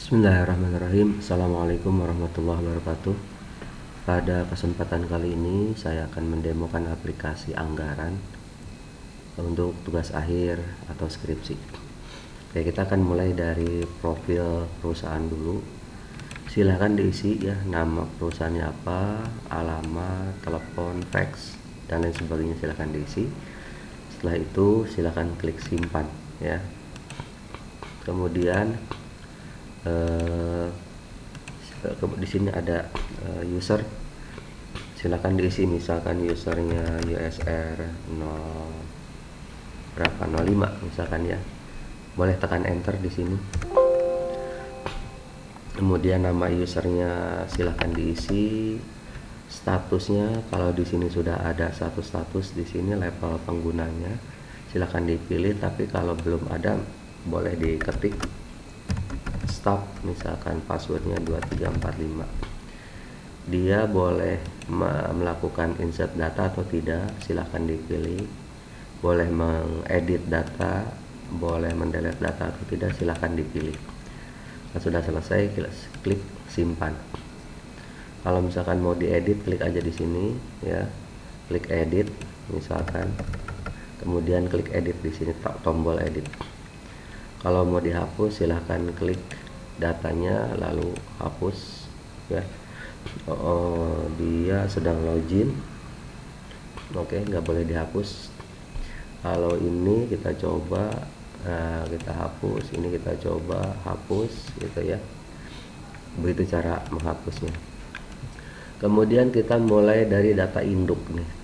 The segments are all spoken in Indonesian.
Bismillahirrahmanirrahim. Assalamualaikum warahmatullahi wabarakatuh. Pada kesempatan kali ini saya akan mendemokan aplikasi anggaran untuk tugas akhir atau skripsi. Oke, kita akan mulai dari profil perusahaan dulu. Silahkan diisi ya, nama perusahaannya apa, alamat, telepon, fax, dan lain sebagainya, silahkan diisi. Setelah itu silahkan klik simpan ya. Kemudian di sini ada user, silakan diisi, misalkan usernya USR 05 misalkan ya, boleh tekan enter di sini. Kemudian nama usernya silahkan diisi, statusnya kalau di sini sudah ada satu status, di sini level penggunanya silahkan dipilih, tapi kalau belum ada boleh diketik stop, misalkan passwordnya 2345. Dia boleh melakukan insert data atau tidak, silahkan dipilih. Boleh mengedit data, boleh mendelete data atau tidak, silahkan dipilih. Nah, sudah selesai, klik simpan. Kalau misalkan mau diedit, klik aja di sini ya, klik edit misalkan, kemudian klik edit di sini, tombol edit. Kalau mau dihapus silahkan klik datanya lalu hapus ya. Dia sedang login, oke, nggak boleh dihapus. Kalau ini kita coba, kita hapus, ini kita coba hapus gitu ya. Begitu cara menghapusnya. Kemudian kita mulai dari data induk nih.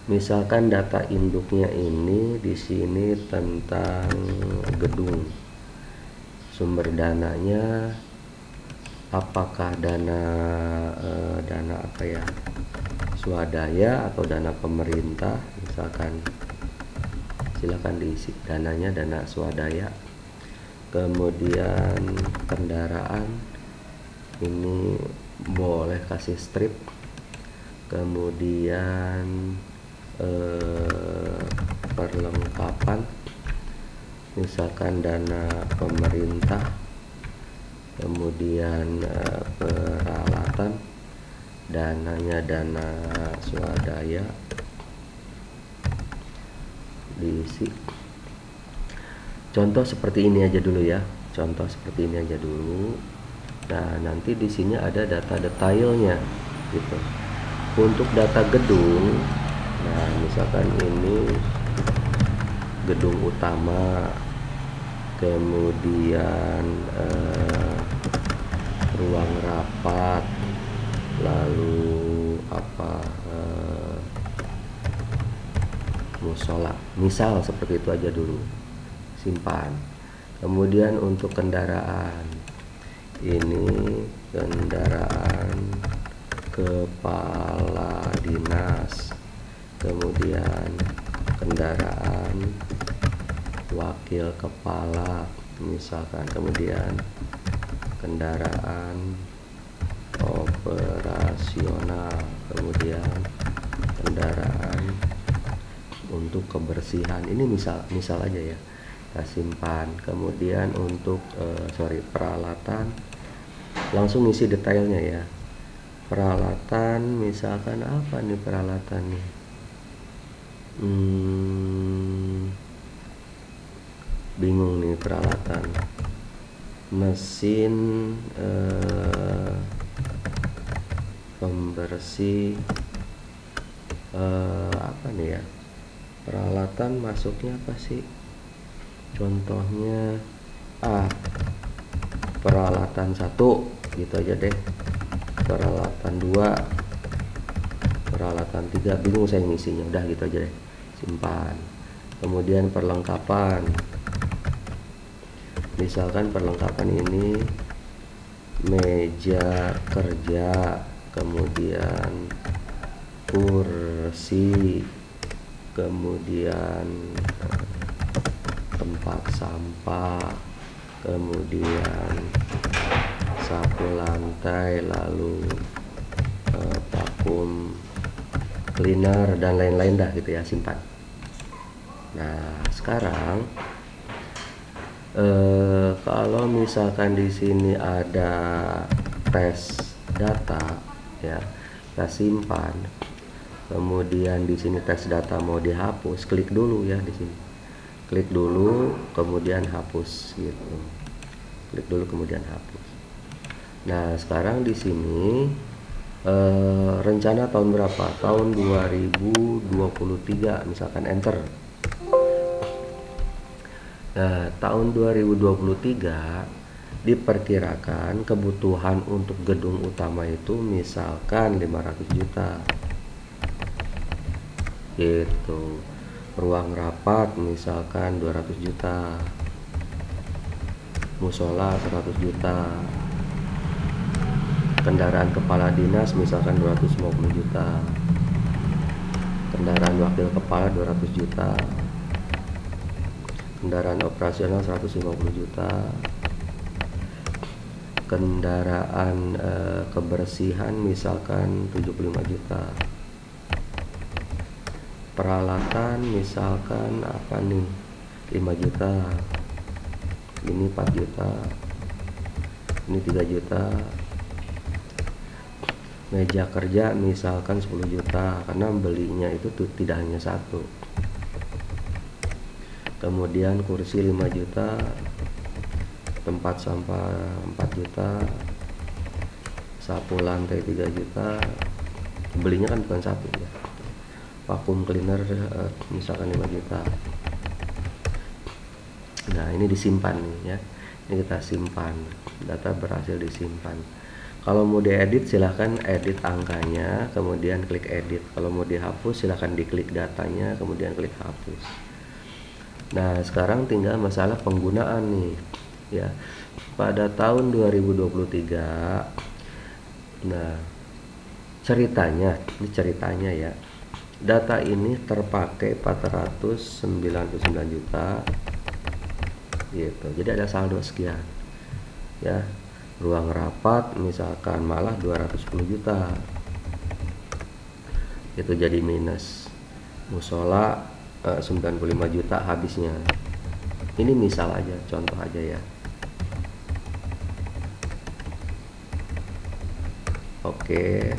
Misalkan data induknya ini di sini tentang gedung, sumber dananya apakah dana apa ya, swadaya atau dana pemerintah, misalkan silakan diisi dananya dana swadaya. Kemudian kendaraan ini boleh kasih strip. Kemudian perlengkapan misalkan dana pemerintah. Kemudian peralatan dananya dana swadaya diisi. Contoh seperti ini aja dulu ya, contoh seperti ini aja dulu. Nah, nanti di sini ada data detailnya gitu. Untuk data gedung, nah misalkan ini gedung utama, kemudian ruang rapat, lalu apa, musola, misal seperti itu aja dulu, simpan. Kemudian untuk kendaraan, ini kendaraan kepala dinas, kemudian kendaraan wakil kepala misalkan, kemudian kendaraan operasional, kemudian kendaraan untuk kebersihan, ini misal aja ya, kita simpan. Kemudian untuk peralatan, langsung isi detailnya ya. Peralatan misalkan apa nih peralatannya, bingung nih peralatan, mesin pembersih, apa nih ya, peralatan masuknya apa sih, contohnya peralatan 1 gitu aja deh, peralatan 2, peralatan 3, bingung saya ngisinya, udah gitu aja deh, simpan. Kemudian perlengkapan, misalkan perlengkapan ini meja kerja, kemudian kursi, kemudian tempat sampah, kemudian sapu lantai, lalu vakum cleaner dan lain-lain dah gitu ya, simpan. Nah sekarang Kalau misalkan di sini ada tes data, ya, kita simpan. Kemudian di sini tes data mau dihapus, klik dulu ya di sini. Klik dulu, kemudian hapus gitu. Klik dulu kemudian hapus. Nah, sekarang di sini rencana tahun berapa? Tahun 2023, misalkan enter. Nah, tahun 2023 diperkirakan kebutuhan untuk gedung utama itu misalkan 500 juta. Gitu. Ruang rapat misalkan 200 juta. Musola 100 juta. Kendaraan kepala dinas misalkan 250 juta. Kendaraan wakil kepala 200 juta. Kendaraan operasional 150 juta. Kendaraan kebersihan misalkan 75 juta. Peralatan misalkan apa nih, 5 juta. Ini 4 juta. Ini 3 juta. Meja kerja misalkan 10 juta, karena belinya itu tidak hanya satu. Kemudian kursi 5 juta, tempat sampah 4 juta, sapu lantai 3 juta. Belinya kan bukan satu ya. Vacuum cleaner misalkan 5 juta. Nah, ini disimpan nih ya. Ini kita simpan. Data berhasil disimpan. Kalau mau diedit silahkan edit angkanya, kemudian klik edit. Kalau mau dihapus silahkan diklik datanya, kemudian klik hapus. Nah, sekarang tinggal masalah penggunaan nih ya. Pada tahun 2023, nah ceritanya ya, data ini terpakai 499 juta gitu. Jadi ada saldo sekian ya. Ruang rapat misalkan malah 210 juta, itu jadi minus. Musola 95 juta habisnya. Ini misal aja, contoh aja ya. Oke,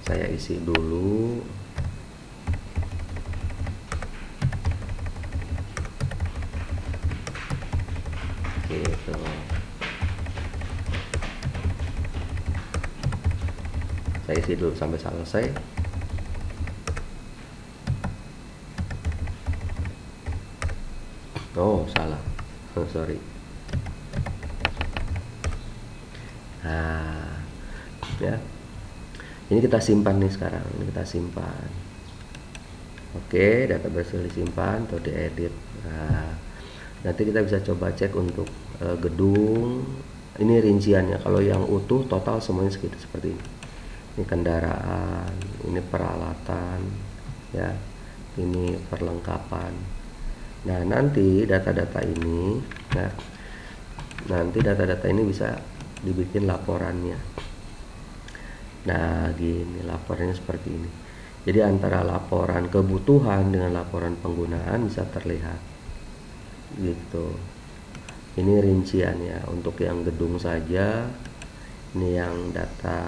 saya isi dulu. Gitu. Saya isi dulu sampai selesai. Oh, salah. Oh, sorry. Nah, ya. Ini kita simpan nih sekarang. Ini kita simpan. Oke, data berhasil disimpan atau diedit. Nah, nanti kita bisa coba cek untuk gedung. Ini rinciannya. Kalau yang utuh total semuanya segitu seperti ini. Ini kendaraan, ini peralatan, ya. Ini perlengkapan. Nah, nanti data-data ini, nah, nanti data-data ini bisa dibikin laporannya. Nah, gini laporannya seperti ini. Jadi antara laporan kebutuhan dengan laporan penggunaan bisa terlihat. Gitu. Ini rinciannya untuk yang gedung saja. Ini yang data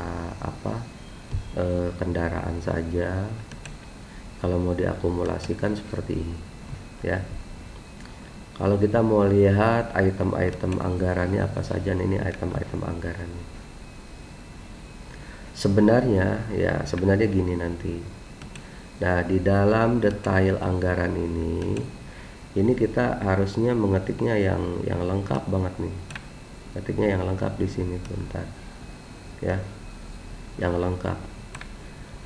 kendaraan saja. Kalau mau diakumulasikan seperti ini, ya. Kalau kita mau lihat item-item anggarannya apa saja, ini item-item anggarannya. Sebenarnya gini nanti. Nah, di dalam detail anggaran ini kita harusnya mengetiknya yang lengkap banget nih. Ketiknya yang lengkap di sini, bentar. Ya. Yang lengkap.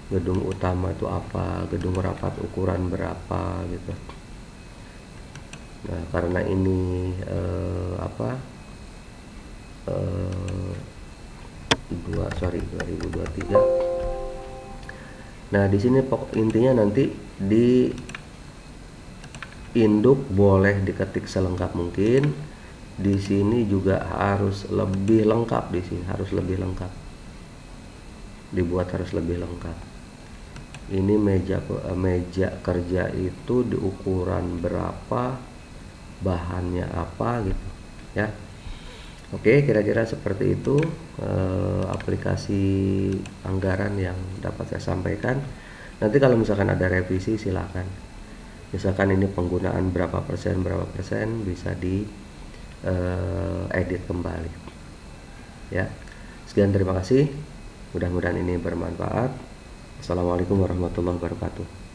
Gedung utama itu apa, gedung rapat ukuran berapa gitu. Nah, karena ini 2023. Nah, di sini intinya nanti di induk boleh diketik selengkap mungkin. Di sini juga harus lebih lengkap, di sini harus lebih lengkap. Dibuat harus lebih lengkap. Ini meja kerja itu di ukuran berapa? bahannya apa gitu ya. Oke, kira-kira seperti itu aplikasi anggaran yang dapat saya sampaikan. Nanti kalau misalkan ada revisi silakan. Misalkan ini penggunaan berapa persen bisa di edit kembali. Ya. Sekian, terima kasih. Mudah-mudahan ini bermanfaat. Assalamualaikum warahmatullahi wabarakatuh.